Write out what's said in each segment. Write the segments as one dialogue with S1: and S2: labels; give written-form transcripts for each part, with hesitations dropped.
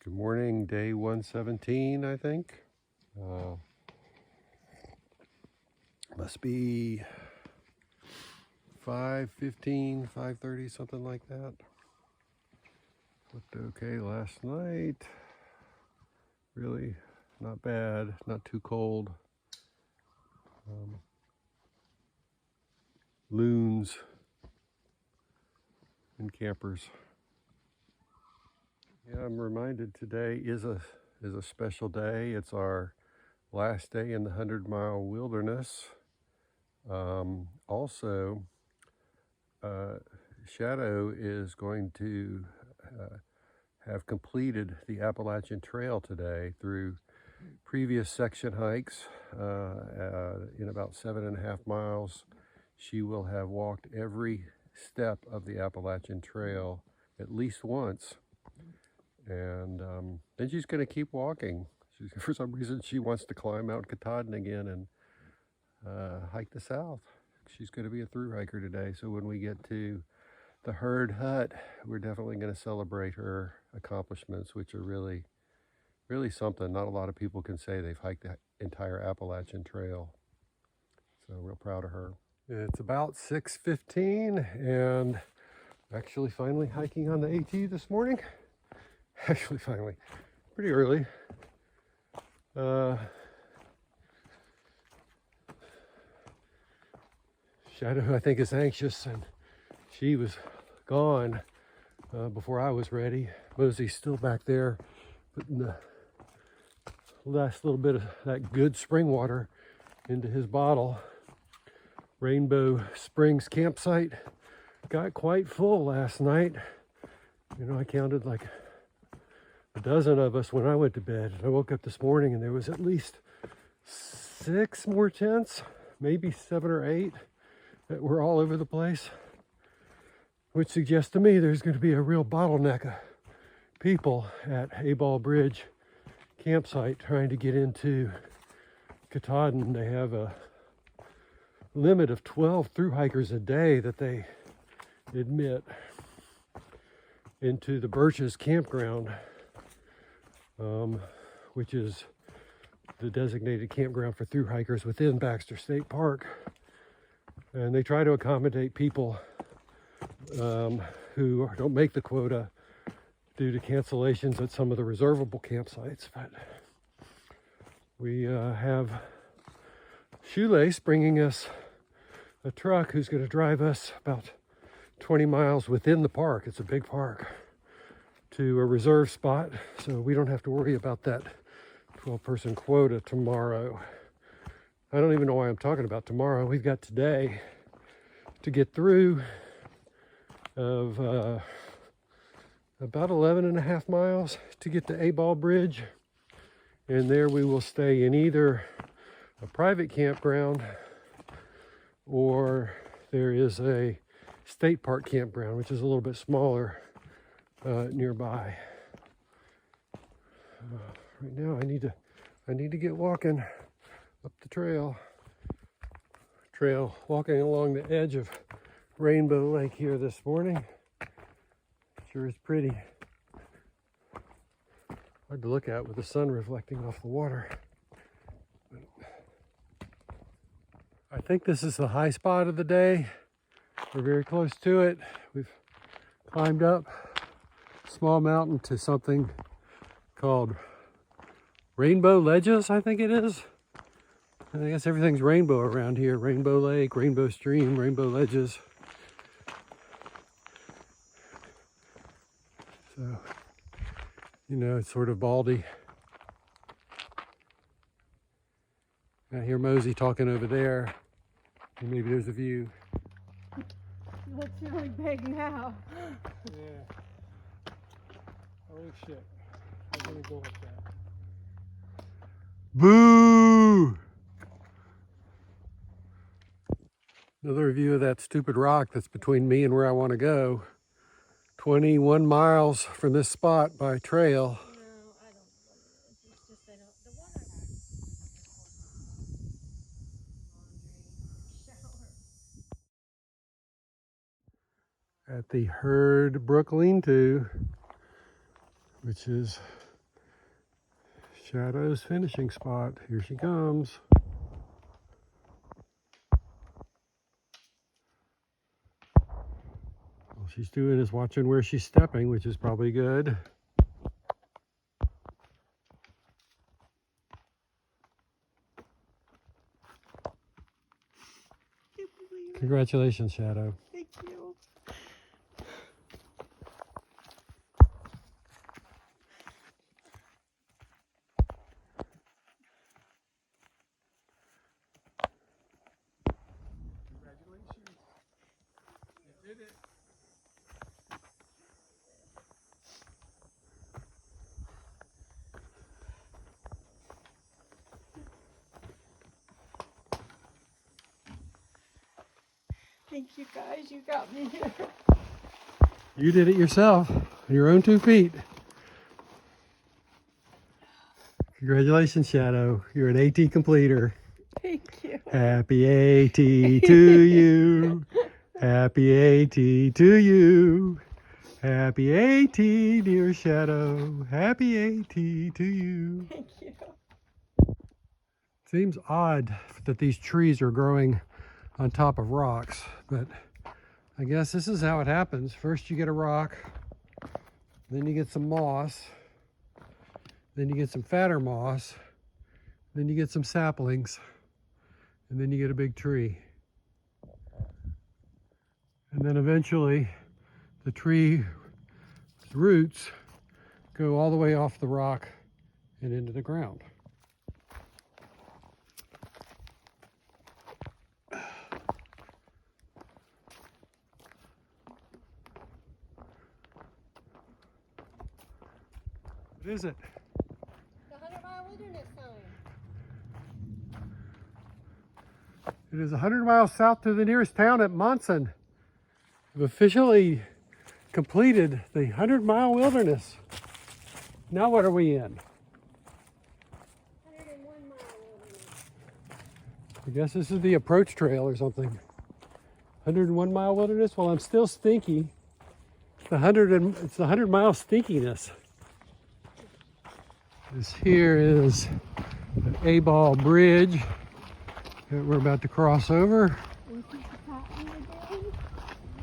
S1: Good morning, day 117, I think. Must be 5:15, 5:30, something like that. Looked okay last night. Really not bad, not too cold. Loons and campers. Yeah, I'm reminded today is a special day. It's our last day in the 100-mile wilderness. Also, Shadow is going to have completed the Appalachian Trail today through previous section hikes in about 7.5 miles. She will have walked every step of the Appalachian Trail at least once. And then she's going to keep walking. For some reason, she wants to climb Mount Katahdin again and hike the south. She's going to be a thru hiker today. So when we get to the Herd Hut, we're definitely going to celebrate her accomplishments, which are really, really something. Not a lot of people can say they've hiked the entire Appalachian Trail. So real proud of her. It's about 6:15 and actually finally hiking on the AT this morning. Actually, finally, pretty early. Shadow, I think, is anxious, and she was gone before I was ready. Mosey's still back there, putting the last little bit of that good spring water into his bottle. Rainbow Springs campsite got quite full last night. You know, I counted like a dozen of us when I went to bed. I woke up this morning and there was at least 6 more tents, maybe 7 or 8 that were all over the place, which suggests to me there's going to be a real bottleneck of people at Abol Bridge campsite trying to get into Katahdin. They have a limit of 12 thru hikers a day that they admit into the Birches campground, which is the designated campground for thru hikers within Baxter State Park. And they try to accommodate people who don't make the quota due to cancellations at some of the reservable campsites. But we have Shoelace bringing us a truck who's going to drive us about 20 miles within the park. It's a big park, to a reserve spot, so we don't have to worry about that 12-person quota tomorrow. I don't even know why I'm talking about tomorrow. We've got today to get through of about 11.5 miles to get to Abol Bridge, and there we will stay in either a private campground or there is a state park campground, which is a little bit smaller nearby. Right now I need to get walking up the trail, walking along the edge of Rainbow Lake here this morning. Sure is pretty. Hard to look at with the sun reflecting off the water. I think this is the high spot of the day. We're very close to it. We've climbed up a small mountain to something called Rainbow Ledges, I think it is. I guess everything's rainbow around here. Rainbow Lake, Rainbow Stream, Rainbow Ledges. So, you know, it's sort of baldy. I hear Mosey talking over there. And maybe there's a view.
S2: It looks really big now.
S1: Yeah. Holy shit. I'm gonna go with that. Boo! Another view of that stupid rock that's between me and where I want to go. 21 miles from this spot by trail.
S2: No, I don't know what it is. It's just they don't. The water
S1: At the Herd Brook Lean-To, which is Shadow's finishing spot. Here she comes. All she's doing is watching where she's stepping, which is probably good. Congratulations, Shadow.
S2: Thank you.
S1: Congratulations. You did it.
S2: Thank you guys, you got me here.
S1: You did it yourself, on your own 2 feet. Congratulations, Shadow. You're an AT completer.
S2: Thank you.
S1: Happy AT to you. Happy AT to you. Happy AT, dear Shadow. Happy AT to you.
S2: Thank you.
S1: Seems odd that these trees are growing on top of rocks, but I guess this is how it happens. First you get a rock, then you get some moss, then you get some fatter moss, then you get some saplings, and then you get a big tree. And then eventually the tree's roots go all the way off the rock and into the ground. What is it?
S2: The 100-mile wilderness sign.
S1: It is 100 miles south to the nearest town at Monson. We've officially completed the 100-mile wilderness. Now what are we in?
S2: 101-mile wilderness.
S1: I guess this is the approach trail or something. 101-mile wilderness? Well, I'm still stinky. It's the 100-mile stinkiness. This here is the Abol bridge that we're about to cross over.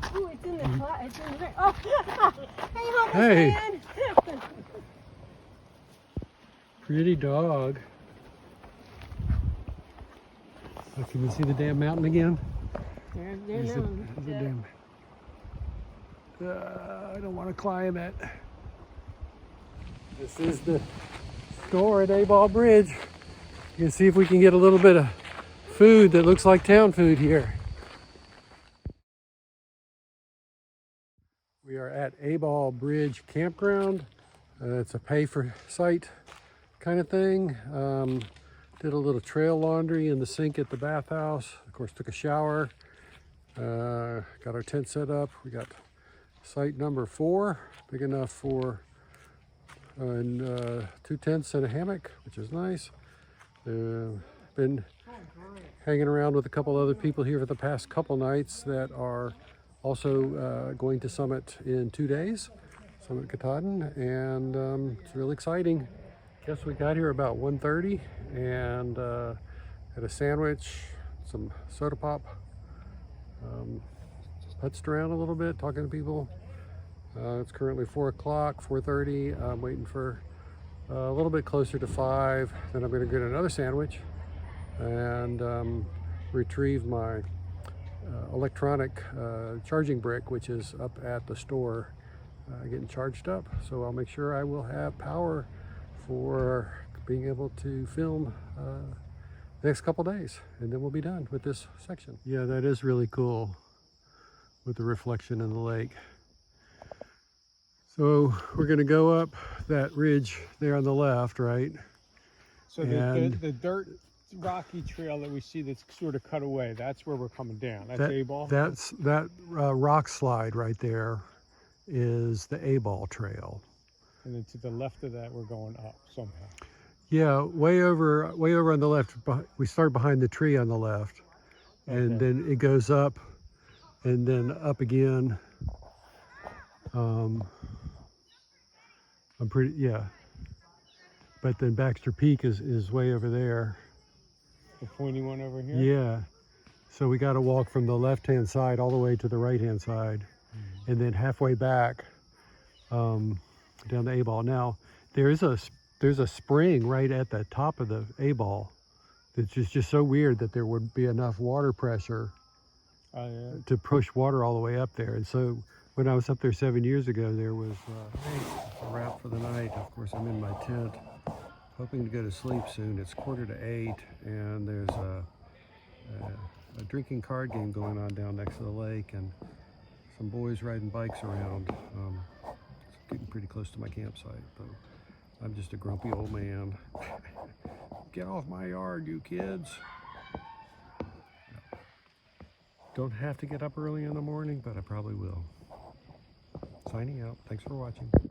S2: Oh, it's in the cloud. It's in the oh,
S1: Hey.
S2: Man.
S1: Pretty dog. Oh, can you see the damn mountain again?
S2: There's
S1: There's
S2: their
S1: the-
S2: mountain.
S1: there's the damn- I don't want to climb it. This is the store at Abol Bridge. You can see if we can get a little bit of food that looks like town food here. We are at Abol Bridge Campground. It's a pay-for-site kind of thing. Did a little trail laundry in the sink at the bathhouse. Of course, took a shower. Got our tent set up. We got site number 4, big enough for 2 tents and a hammock, which is nice. Been hanging around with a couple other people here for the past couple nights that are also going to Summit in 2 days, Summit Katahdin, and it's really exciting. Guess we got here about 1:30 and had a sandwich, some soda pop, putzed around a little bit, talking to people. It's currently 4 o'clock, 4:30. I'm waiting for a little bit closer to 5. Then I'm going to get another sandwich and retrieve my electronic charging brick, which is up at the store getting charged up. So I'll make sure I will have power for being able to film the next couple days, and then we'll be done with this section. Yeah, that is really cool with the reflection in the lake. So we're going to go up that ridge there on the left, right?
S3: So the dirt rocky trail that we see that's sort of cut away, that's where we're coming down. That's Abol?
S1: That rock slide right there is the Abol trail.
S3: And then to the left of that, we're going up somehow.
S1: Yeah, way over on the left. We start behind the tree on the left, and
S3: Okay.
S1: then it goes up, and then up again. I'm pretty, yeah.
S4: but then Baxter Peak is way over there.
S3: The pointy one over here?
S4: Yeah. So we got to walk from the left-hand side all the way to the right-hand side, and then halfway back down the Abol. Now, there's a spring right at the top of the Abol. It's just so weird that there would be enough water pressure to push water all the way up there. And so when I was up there 7 years ago, there was a wrap for the night. Of course, I'm in my tent, hoping to go to sleep soon. It's 7:45, and there's a drinking card game going on down next to the lake, and some boys riding bikes around. It's getting pretty close to my campsite, but I'm just a grumpy old man. Get off my yard, you kids. Don't have to get up early in the morning, but I probably will. Signing out. Thanks for watching.